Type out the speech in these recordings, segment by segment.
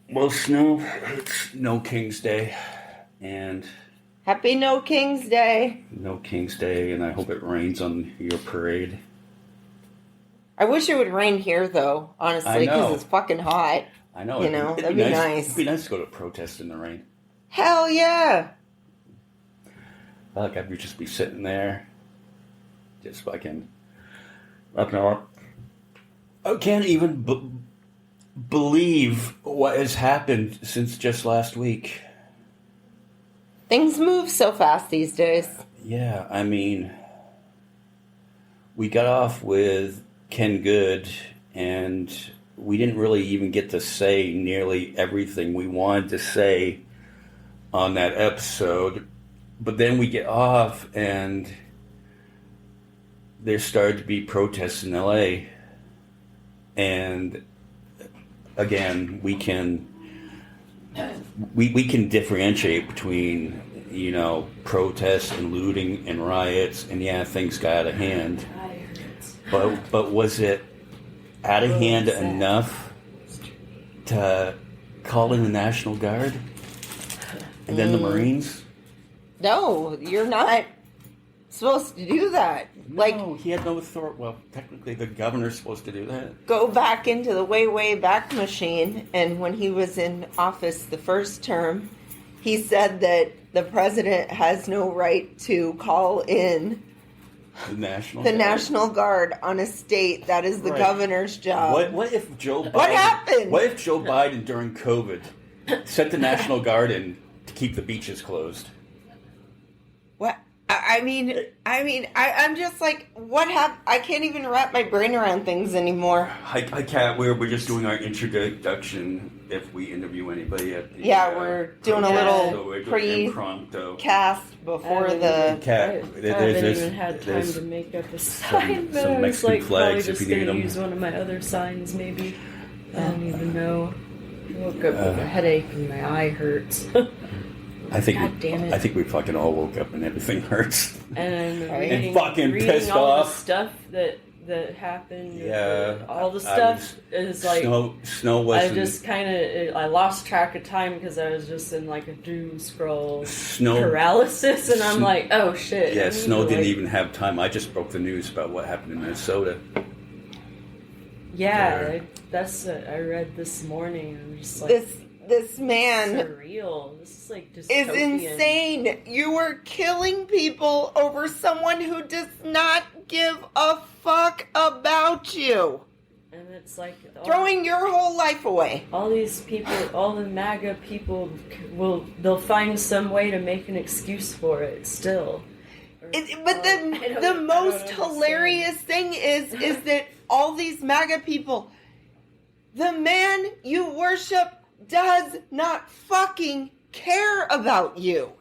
Well, Snow, it's No King's Day, and Happy No King's Day. No King's Day, and I hope it rains on your parade. I wish it would rain here, though, honestly, because it's fucking hot. I know. You know, that'd be nice. It'd be nice to go to a protest in the rain. Hell yeah. I like I'd just be sitting there, just fucking up and up. I can't even believe what has happened since just last week. Things move so fast these days. Yeah, I mean, we got off with Ken Good, and we didn't really even get to say nearly everything we wanted to say on that episode. But then we get off, and there started to be protests in LA. And again, we can differentiate between, you know, protests and looting and riots, and yeah, things got out of hand. But was it out of hand enough to call in the National Guard and then the Marines? No, you're not supposed to do that. No, he had no authority. Well, technically, the governor's supposed to do that. Go back into the way back machine, and when he was in office the first term, he said that the president has no right to call in the National Guard on a state. That is the governor's job. What if Joe Biden... What happened? What if Joe Biden, during COVID, sent the National Guard in to keep the beaches closed? What? I'm just like, what happened? I can't even wrap my brain around things anymore. I can't. We're just doing our introduction if we interview anybody at the... we're doing a little pre-cast before the... I haven't even had time to make up a sign, but I was like probably just going to use one of my other signs, maybe. I don't even know. I woke up with a headache and my eye hurts. I think we fucking all woke up and everything hurts. And I'm reading pissed all off. The stuff that happened. Yeah. All the stuff is like... Snow wasn't... I just kind of... I lost track of time because I was just in like a doom scroll paralysis. And I'm like, oh shit. Yeah, Snow didn't even have time. I just broke the news about what happened in Minnesota. Yeah, I read this morning. I'm just like... This man surreal. This is like dystopian. Is insane. You are killing people over someone who does not give a fuck about you. And it's like throwing your whole life away. All these people, all the MAGA people, they'll find some way to make an excuse for it still. But the most hilarious thing is that all these MAGA people, the man you worship does not fucking care about you.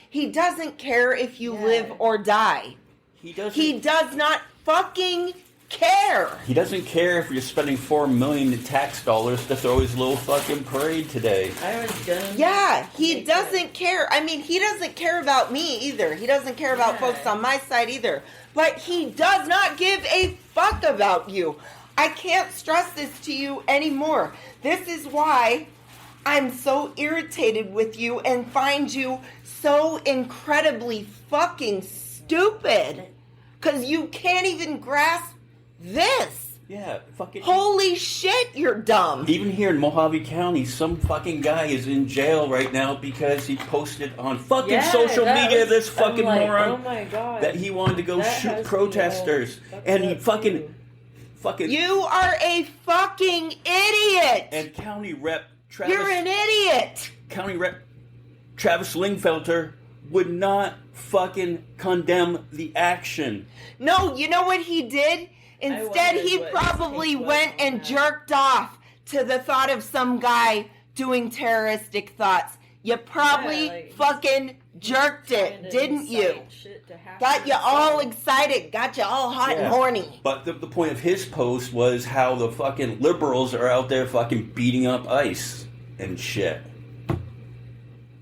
He doesn't care if you live or die. He does not fucking care. He doesn't care if you're spending $4 million in tax dollars to throw his little fucking parade today. He doesn't care. I mean, he doesn't care about me either. He doesn't care about folks on my side either. But he does not give a fuck about you. I can't stress this to you anymore. This is why I'm so irritated with you and find you so incredibly fucking stupid. Because you can't even grasp this. Yeah, fucking... Holy shit, you're dumb. Even here in Mojave County, some fucking guy is in jail right now because he posted on fucking social media this fucking moron oh my God, that he wanted to go shoot protesters. And he fucking... You are a fucking idiot. And County Rep... You're an idiot! County Rep Travis Lingfelter would not fucking condemn the action. No, you know what he did? Instead, he probably went and jerked off to the thought of some guy doing terroristic thoughts. You probably fucking jerked it, didn't you? Got you all excited, got you all hot and horny. But the point of his post was how the fucking liberals are out there fucking beating up ICE. and shit.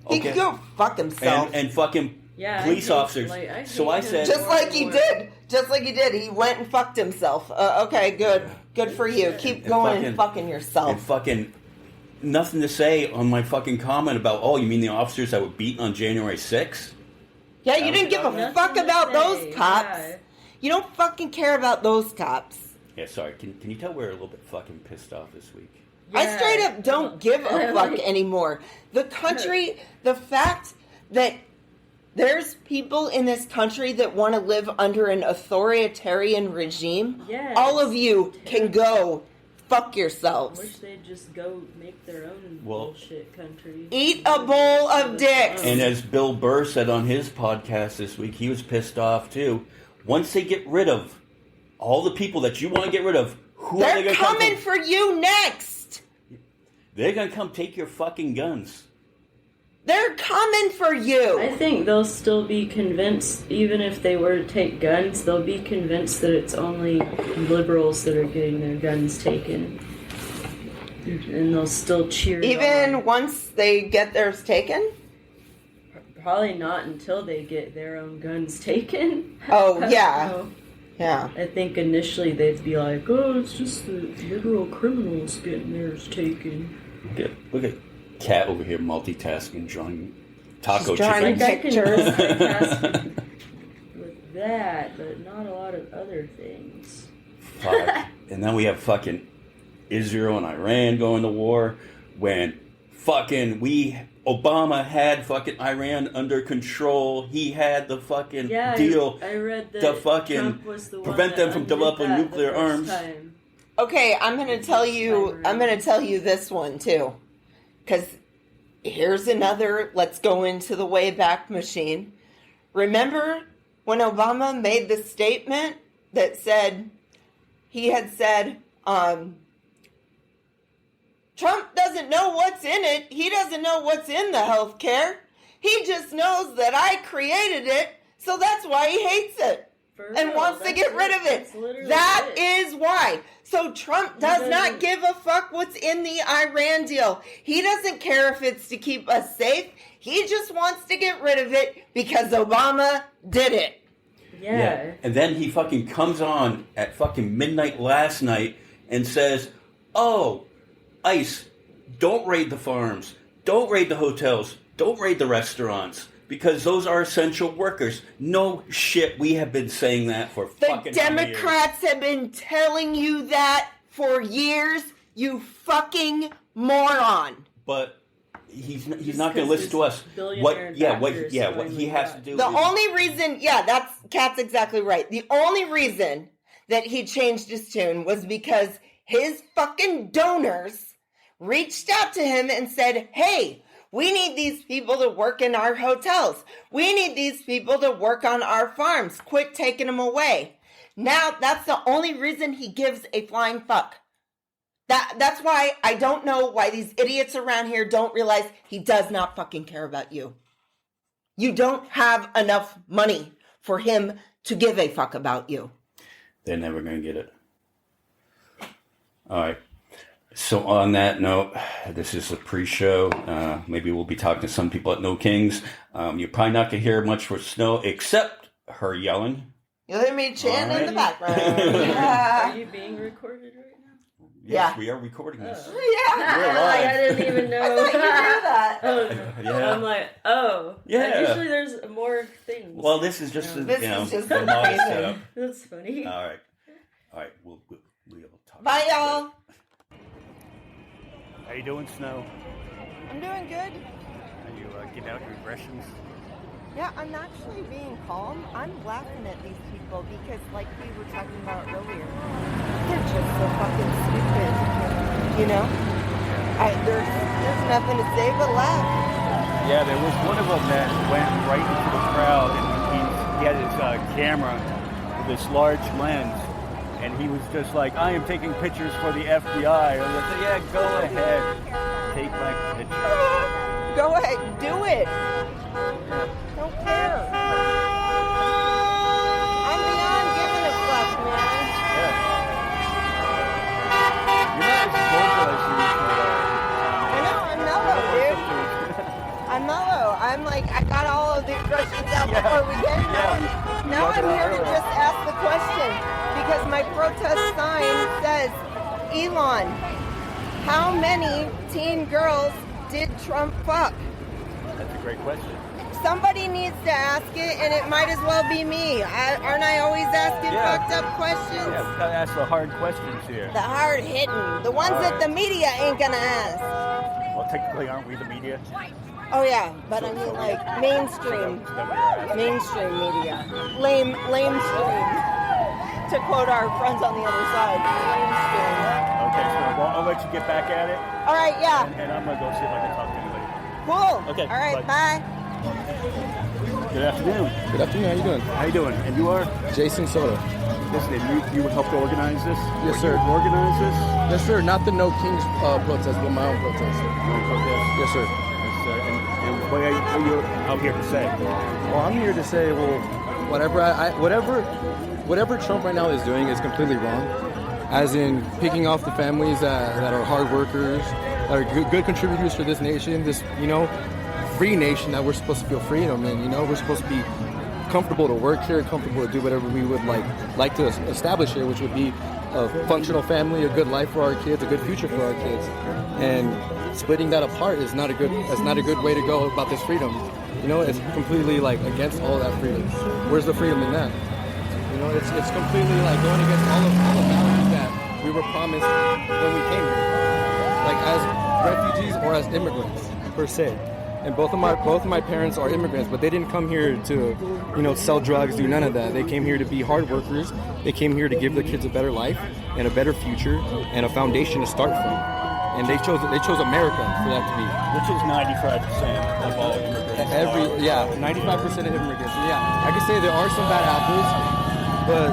He can go fuck himself. And fucking police officers. So I said... Just like he did. Just like he did. He went and fucked himself. Okay, good. Good for you. Keep going and fucking yourself. And fucking... Nothing to say on my fucking comment about, oh, you mean the officers that were beaten on January 6th? Yeah, you didn't give a fuck about those cops. Yeah. You don't fucking care about those cops. Yeah, sorry. Can you tell we're a little bit fucking pissed off this week? Yeah. I straight up don't give a fuck anymore. The country, the fact that there's people in this country that want to live under an authoritarian regime, all of you can go fuck yourselves. I wish they'd just go make their own bullshit country. Eat a bowl of dicks. And as Bill Burr said on his podcast this week, he was pissed off too. Once they get rid of all the people that you want to get rid of, who are they going to come? They're coming for you next. They're going to come take your fucking guns. They're coming for you. I think they'll still be convinced, even if they were to take guns, they'll be convinced that it's only liberals that are getting their guns taken. And they'll still cheer. Even once they get theirs taken? Probably not until they get their own guns taken. Oh, yeah. Yeah. I think initially they'd be like, oh, it's just the liberal criminals getting theirs taken. Look at Cat over here multitasking, drawing taco chicken pictures. With that, but not a lot of other things. Fuck. And then we have fucking Israel and Iran going to war when fucking Obama had fucking Iran under control. He had the fucking deal I read that to fucking Trump was the prevent them from developing nuclear arms. Okay, I'm going to tell you this one too. Because here's another, let's go into the Wayback Machine. Remember when Obama made the statement that said, he had said, Trump doesn't know what's in it. He doesn't know what's in the health care. He just knows that I created it, so that's why he hates it. And wants to get rid of it. That is why. So Trump does not give a fuck what's in the Iran deal. He doesn't care if it's to keep us safe. He just wants to get rid of it because Obama did it. Yeah. And then he fucking comes on at fucking midnight last night and says, oh, ICE, don't raid the farms. Don't raid the hotels. Don't raid the restaurants. Because those are essential workers. No shit, we have been saying that for fucking years. The Democrats have been telling you that for years, you fucking moron. But he's not going to listen to us. What he has to do. The only reason, Kat's exactly right. The only reason that he changed his tune was because his fucking donors reached out to him and said, hey, we need these people to work in our hotels. We need these people to work on our farms. Quit taking them away. Now, that's the only reason he gives a flying fuck. That's why I don't know why these idiots around here don't realize he does not fucking care about you. You don't have enough money for him to give a fuck about you. They're never going to get it. All right. So on that note, this is a pre-show. Maybe we'll be talking to some people at No Kings. You're probably not going to hear much for Snow except her yelling. You'll hear me chanting in the background. Are you being recorded right now? Yes, we are recording this. Yeah. We're live. I didn't even know. I thought you knew that. Yeah. I'm like, Yeah. Usually there's more things. Well, this is just just the model setup. That's funny. All right. We'll talk. Bye, y'all. How you doing, Snow? I'm doing good. Are you getting out your aggressions? Yeah, I'm actually being calm. I'm laughing at these people because, like we were talking about earlier, they're just so fucking stupid. You know? There's nothing to say but laugh. Yeah, there was one of them that went right into the crowd, and he had his camera with this large lens, and he was just like, I am taking pictures for the FBI. I was like, yeah, go ahead. Take my picture. Go ahead, do it. Don't care. I'm beyond giving a fuck, man. Yeah. You're not as vocal as you used to be. I know, I'm questions out before we get here. Now I'm here to just ask the question because my protest sign says, Elon, how many teen girls did Trump fuck? That's a great question. Somebody needs to ask it, and it might as well be me. Aren't I always asking fucked up questions? Yeah, we gotta ask the hard questions here. The hard hitting, the ones that the media ain't gonna ask. Well, technically, aren't we the media? Oh yeah, but I mean like mainstream media, lame stream. To quote our friends on the other side, lame stream. Okay, so I'll let you get back at it. All right, yeah. And I'm gonna go see if I can talk to anybody. Cool. Okay. All right, bye. Good afternoon. Good afternoon. How you doing? How you doing? And you are? Jason Soto. Listen, you helped organize this? Yes, sir. Organize this? Yes, sir. Not the No Kings protest, but my own protest. Yes, sir. Yes, sir. And what are you out here to say? Well, I'm here to say, well, whatever Trump right now is doing is completely wrong. As in picking off the families that are hard workers, that are good contributors to this nation, this, free nation that we're supposed to feel freedom in. We're supposed to be comfortable to work here, comfortable to do whatever we would like to establish here, which would be a functional family, a good life for our kids, a good future for our kids. And splitting that apart is not a good way to go about this freedom. It's completely against all that freedom. Where's the freedom in that? It's completely going against all the values that we were promised when we came here, as refugees or as immigrants per se. And both of my parents are immigrants, but they didn't come here to, sell drugs, do none of that. They came here to be hard workers. They came here to give their kids a better life and a better future and a foundation to start from. And they chose America for that to be. Which is 95% of all immigrants. 95% of immigrants. Yeah, I can say there are some bad apples, but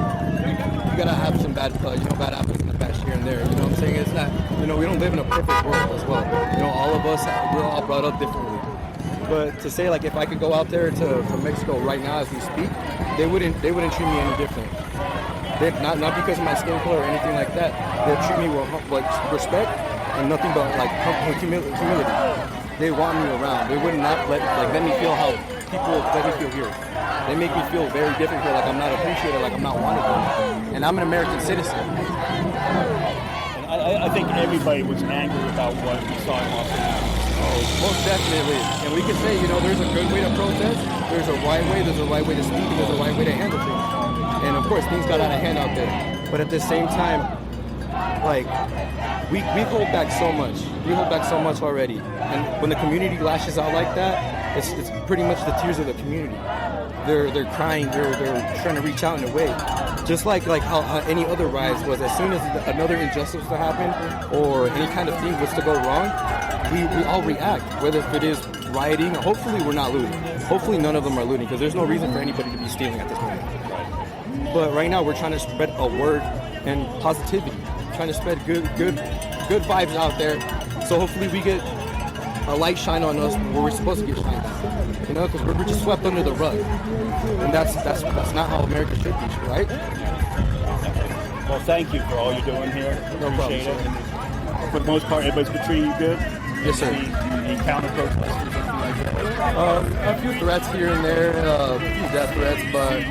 you gotta have some bad apples in the batch here and there. You know what I'm saying? It's not, we don't live in a perfect world as well. All of us, we're all brought up differently. But to say if I could go out there to Mexico right now as we speak, they wouldn't treat me any different. Not because of my skin color or anything like that. They'll treat me with respect and nothing but humility. They want me around. They would not let me feel how people let me feel here. They make me feel very different here, I'm not appreciated, I'm not wanted here. And I'm an American citizen. I think everybody was angry about what we saw in Los Angeles. Most definitely. And we can say, there's a good way to protest, there's a right way to speak, and there's a right way to handle things. And of course, things got out of hand out there. But at the same time, we hold back so much. We hold back so much already. And when the community lashes out like that, it's pretty much the tears of the community. They're crying, they're trying to reach out in a way. Just like how any other rise was, as soon as another injustice was to happen or any kind of thing was to go wrong, we all react, whether if it is rioting. Hopefully we're not looting. Hopefully none of them are looting, because there's no reason for anybody to be stealing at this moment. But right now we're trying to spread a word and positivity, trying to spread good vibes out there. So hopefully we get a light shine on us where we're supposed to get shined on. Because we're just swept under the rug. And that's not how America should be, right? Well, thank you for all you're doing here. No problem, Appreciate it. For the most part, everybody's been treating you good? Yes, sir. Any counter protesters? A few threats here and there, a few death threats, but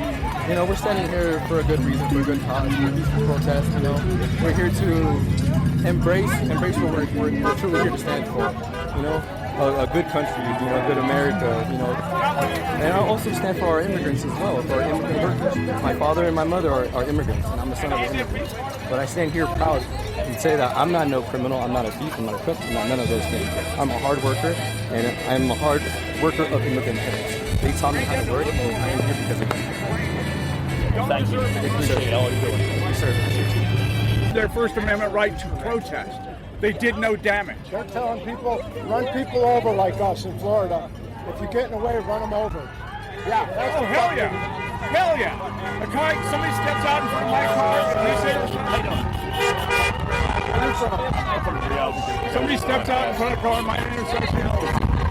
we're standing here for a good reason, for a good cause, for a peaceful protest. We're here to embrace what we're truly here to stand for. A good country, a good America, And I also stand for our immigrants as well, for our immigrant workers. My father and my mother are immigrants, and I'm the son of an immigrant. But I stand here proud and say that I'm not no criminal, I'm not a thief, I'm not a crook, I'm not none of those things. I'm a hard worker, and I'm a hard worker of immigrant parents. They taught me how to work, and I am here because of them. Thank you. Appreciate all you're doing. Yes, sir. Their First Amendment right to protest. They did no damage. They're telling people, run people over like us in Florida. If you get in the way, run them over. Yeah, that's Oh, hell yeah. Hell yeah. A car, somebody steps out in front of my car, and they say, somebody steps out in front of a car in my intersection,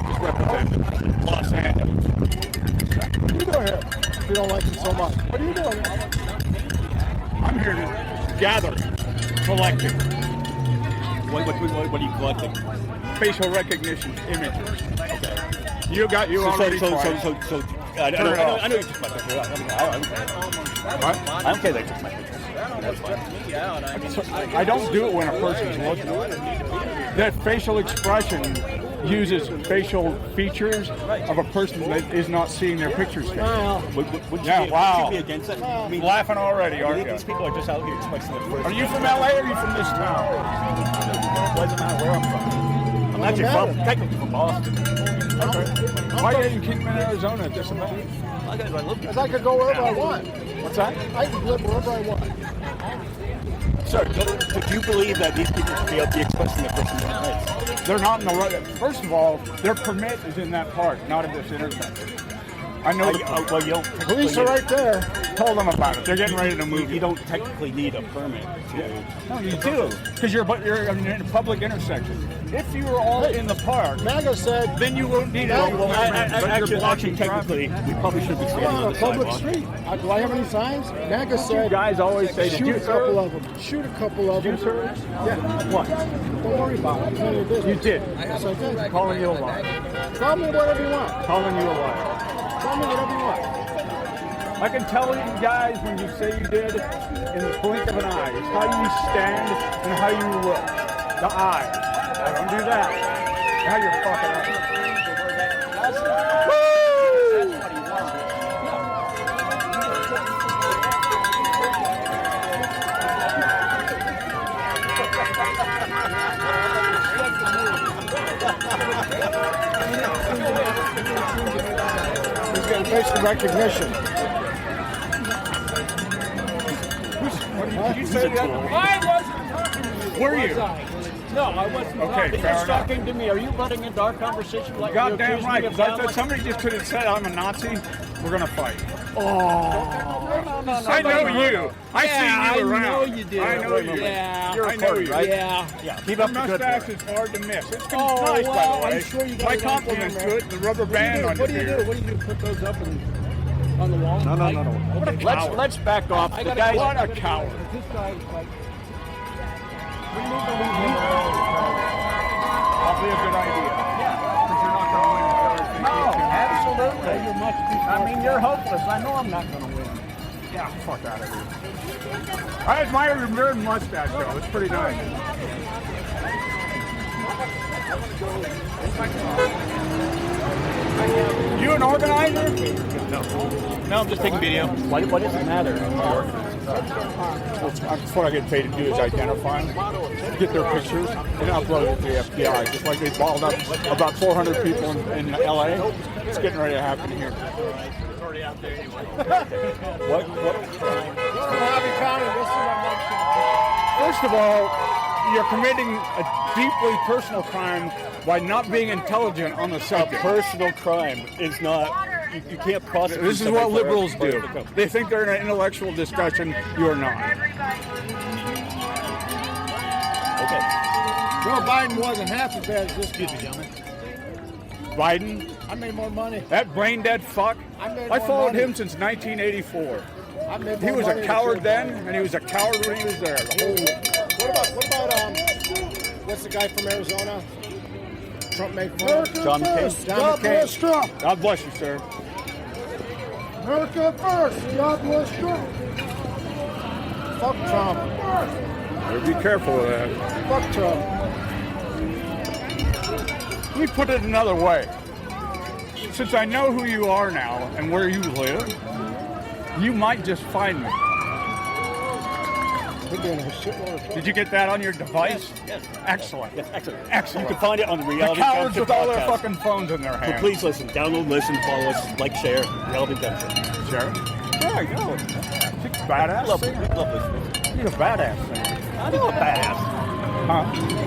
just represent Los Angeles. What are you doing here if you don't like it so much? What are you doing here? I'm here to gather, collecting, What are you collecting? facial recognition images. Okay. You already So tried. to I know you took my picture. I don't care they took my picture. That's fine. I don't do it when a person's looking. That facial expression uses facial features of a person that is not seeing their pictures. Would you be against it? I mean, Laughing already, aren't you? these people are just out here expressing their first. Are you from LA or are you from this town? Doesn't matter where I'm from. I'm actually technically from Boston. Okay. Why are you in Kingman, Arizona at this event? Because I could go wherever I want. What's that? I can live wherever I want. Sir, do you believe that these people should be able to be expressing their personal rights? They're not in the right. First of all, their permit is in that park, not at this intersection. I know. Well, you don't. Police are right there. Told them about it. They're getting ready to move. You don't technically need a permit. No, you do. Because you're in a public intersection. If you were all in the park, MAGA said, then you won't need it. Well, actually, technically, we probably should be I'm standing on on a the public sidewalk. street. Do I have any signs? MAGA said, you guys always say, shoot a couple of them. Shoot a couple of them. Yeah. What? Don't worry about it. It's none of your business. You did. Yes, I did. Calling you a liar. Call me whatever you want. Calling you a liar. Call me whatever you want. I can tell you guys when you say you did in the blink of an eye. It's how you stand and how you look. The eye. I don't do that. Now you're fucking up. Woo! He's getting facial recognition. Did you say that? I wasn't. Were you? No, I wasn't. Okay, You're fair enough. talking to me. Are you butting into our conversation like you Goddamn accused right. me of Because I family? said somebody just could have said I'm a Nazi. We're gonna fight. No, I know you. I see you around. I know you did. I know you. Yeah. I know you. Yeah. Keep Your up the good mustache work. is hard to miss. It's Oh, nice, well, by the way. I'm sure you got My it on compliments camera. to it. The rubber band on What do your you do? beard. What do you do? Put those up on the wall? No. What a coward. Let's back off. I The gotta guy. go. What a coward. This guy is like. Probably a good idea. Yeah. Because you're not going to win. No, absolutely. You're much too I mean, you're hopeless. I know I'm not going to win. Yeah, fuck out of here. I admire your beard and mustache, though. It's pretty nice. You an organizer? No, I'm just taking video. Why does it matter? That's what I get paid to do is identify them, get their pictures, and upload it to the FBI. Just like they balled up about 400 people in LA. It's getting ready to happen here. What? First of all, you're committing a deeply personal crime by not being intelligent on the subject. Personal crime is not. You can't prosecute. This is somebody what for liberals do. political. They think they're in an intellectual discussion. You are not. Okay. Joe Biden wasn't half as bad as this guy. Biden, I made more money. that brain dead fuck. I followed him since 1984. I made He more was money a than coward Joe then, Biden. and he was a coward when he was there. The whole What about what's the guy from Arizona? Trump made fun of. John McCain. John McCain. Trump. God bless you, sir. America first. God bless Trump. Fuck Trump. Better be careful with that. Fuck Trump. Let me put it another way. Since I know who you are now and where you live, you might just find me. We're doing a shitload of trouble. Did you get that on your device? Yes. Excellent. Yes, excellent. Excellent. You can find it on the The Reality cowards Junction with all their podcast. fucking phones in their So hands. please listen, download, listen, follow us, like, share, Reality Junction. Share. Yeah, I know. She's a badass Love singer. listening. She's a badass singer. I know a badass. Huh? I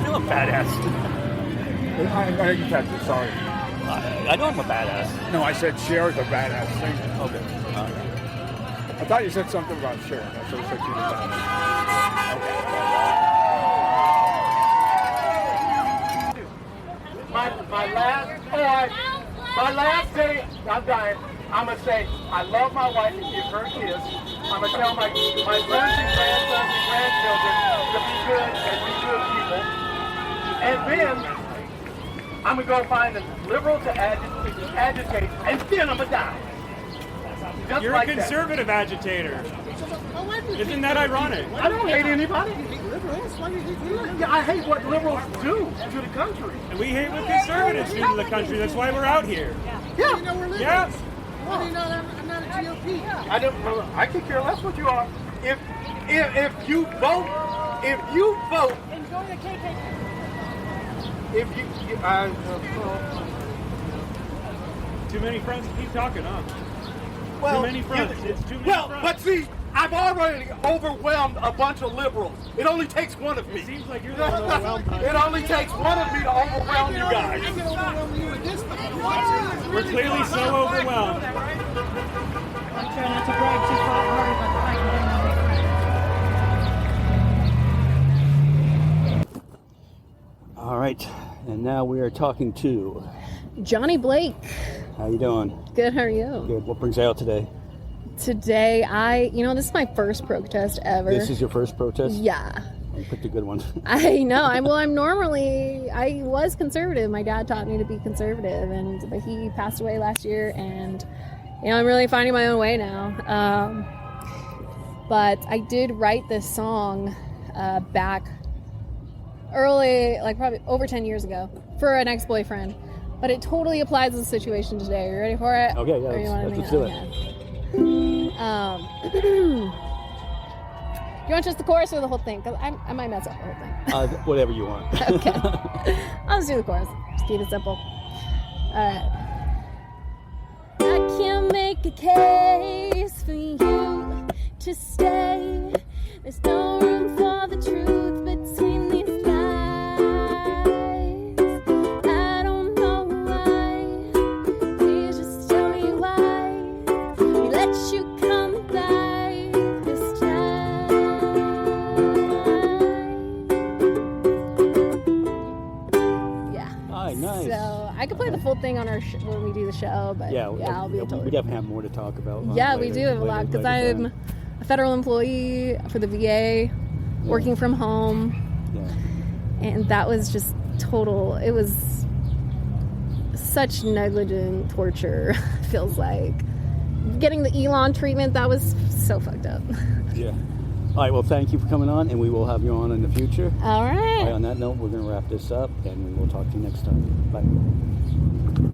know a badass. I you touched it, sorry. I know I'm a badass. No, I said Cher's a badass singer. Okay. I thought you said something about Cher. That's what I said she was a badass. My last day, I'm dying. I'm gonna say I love my wife and give her a kiss. I'm gonna tell my sons and grandsons and grandchildren to be good and be good people. And then I'm gonna go find a liberal to agitate, and then I'm gonna die. Just You're like a conservative agitator. Isn't that ironic? that. I don't hate anybody. Yeah, I hate what liberals do to the country. And we hate what conservatives do to the country. That's why we're out here. Yeah. Yeah. I'm not a GOP. I could care less what you are. If you vote, Enjoy the KKK. Too many friends to keep talking, huh? well, Too many friends. It's too many well, friends. but see, I've already overwhelmed a bunch of liberals. It only takes one of me. It seems like you're the one overwhelmed. It only takes one of me to overwhelm you guys. I can overwhelm you with this stuff. We're clearly so overwhelmed. I try not to brag too hard about the fact that All right, and now we are talking to. Johnny Blake. How you doing? Good, how are you? Good. What brings you out today? Today, this is my first protest ever. This is your first protest? Yeah. You picked a good one. I know. I was conservative. My dad taught me to be conservative, but he passed away last year, and I'm really finding my own way now. But I did write this song back early, like probably over 10 years ago, for an ex-boyfriend. But it totally applies to the situation today. Are you ready for it? Okay, yeah, let's do it. You want just the chorus or the whole thing? Because I might mess up the whole thing. Whatever you want. Okay. I'll just do the chorus. Just keep it simple. Alright. I can't make a case for you to stay. There's no room for the truth between these lies. I don't know why. Please just tell me why. We let you come by this time. Yeah. Hi, nice. So I could play the full thing on our when we do the show, but Yeah, I'll be we totally. definitely have more to talk about. Yeah, later, we do have a lot because later I'm a federal employee for the VA, working from home, and that was just total. It was such negligent torture. Feels like getting the Elon treatment. That was so fucked up. Yeah. All right, well, thank you for coming on, and we will have you on in the future. All right. All right, on that note, we're going to wrap this up, and we will talk to you next time. Bye.